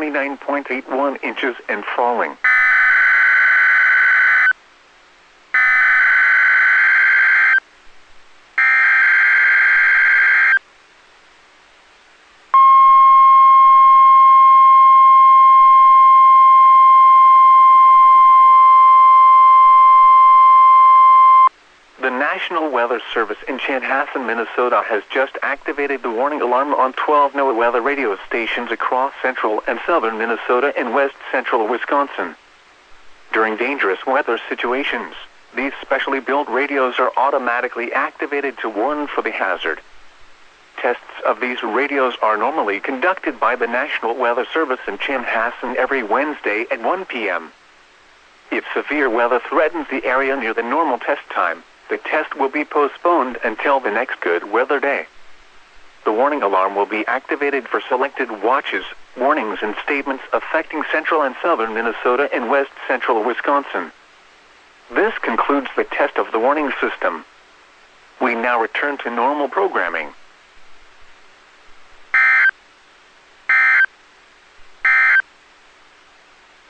29.81 inches and falling. The National Weather Service in Chanhassen, Minnesota has just activated the warning alarm on 12 NOAA weather radio stations across central and southern Minnesota and west central Wisconsin. During dangerous weather situations, these specially built radios are automatically activated to warn for the hazard. Tests of these radios are normally conducted by the National Weather Service in Chanhassen every Wednesday at 1 p.m. If severe weather threatens the area near the normal test time, the test will be postponed until the next good weather day. The warning alarm will be activated for selected watches, warnings, and statements affecting central and southern Minnesota and west central Wisconsin. This concludes the test of the warning system. We now return to normal programming.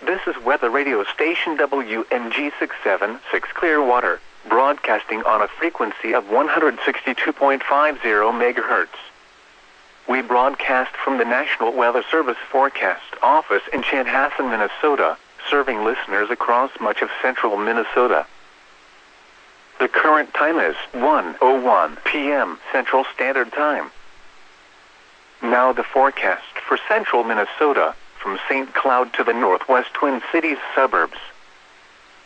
This is Weather Radio Station WMG676 Clearwater, broadcasting on a frequency of 162.50 MHz. We broadcast from the National Weather Service Forecast Office in Chanhassen, Minnesota, serving listeners across much of central Minnesota. The current time is 1:01 p.m. Central Standard Time. Now the forecast for central Minnesota, from St. Cloud to the northwest Twin Cities suburbs.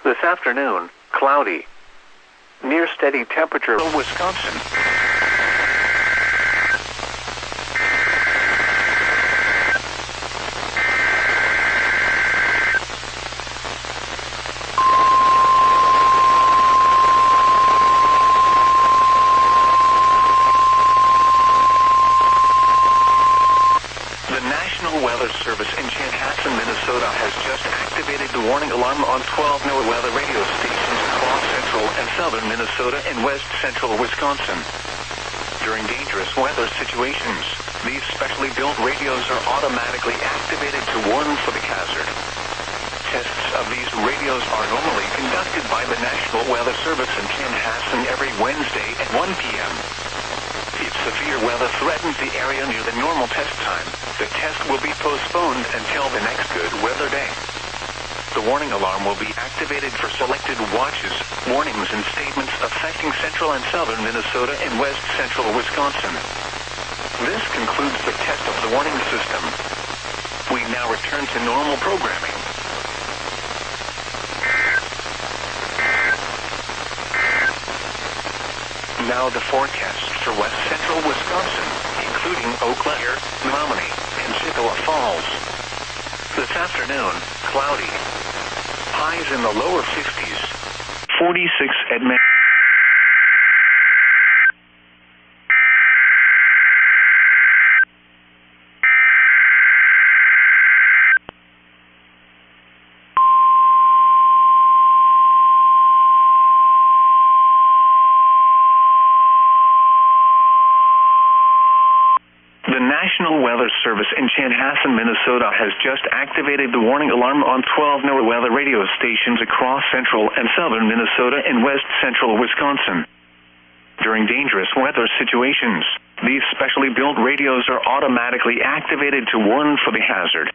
This afternoon, cloudy. Near steady temperature in Wisconsin. The National Weather Service in Chanhassen, Minnesota has just activated the warning alarm on 12 NOAA weather radio stations across central and southern Minnesota and west central Wisconsin. During dangerous weather situations, these specially built radios are automatically activated to warn for the hazard. Tests of these radios are normally conducted by the National Weather Service in Chanhassen every Wednesday at 1 p.m. If severe weather threatens the area near the normal test time, the test will be postponed until the next good weather day. The warning alarm will be activated for selected watches, warnings, and statements affecting central and southern Minnesota and west central Wisconsin. This concludes the test of the warning system. We now return to normal programming. Now the forecast for west central Wisconsin, including Eau Claire, Menominee, and Chippewa Falls. This afternoon, cloudy. Highs in the lower 50s. 46 at The National Weather Service in Chanhassen, Minnesota has just activated the warning alarm on 12 NOAA weather radio stations across central and southern Minnesota and west central Wisconsin. During dangerous weather situations, these specially built radios are automatically activated to warn for the hazard.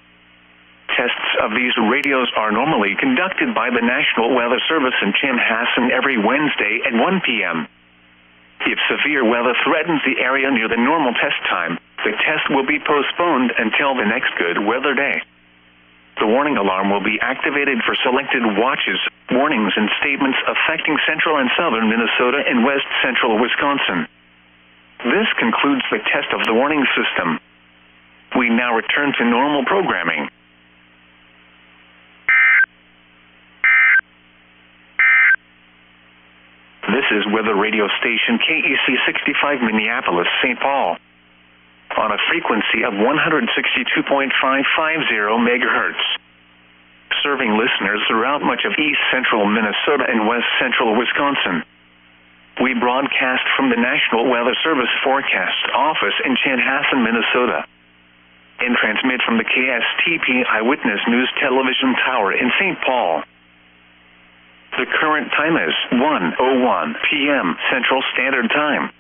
Tests of these radios are normally conducted by the National Weather Service in Chanhassen every Wednesday at 1 p.m. If severe weather threatens the area near the normal test time, the test will be postponed until the next good weather day. The warning alarm will be activated for selected watches, warnings, and statements affecting central and southern Minnesota and west central Wisconsin. This concludes the test of the warning system. We now return to normal programming. This is weather radio station KEC 65 Minneapolis, St. Paul, on a frequency of 162.550 MHz, serving listeners throughout much of east central Minnesota and west central Wisconsin. We broadcast from the National Weather Service Forecast Office in Chanhassen, Minnesota. and transmit from the KSTP Eyewitness News Television Tower in St. Paul. The current time is 1:01 p.m. Central Standard Time.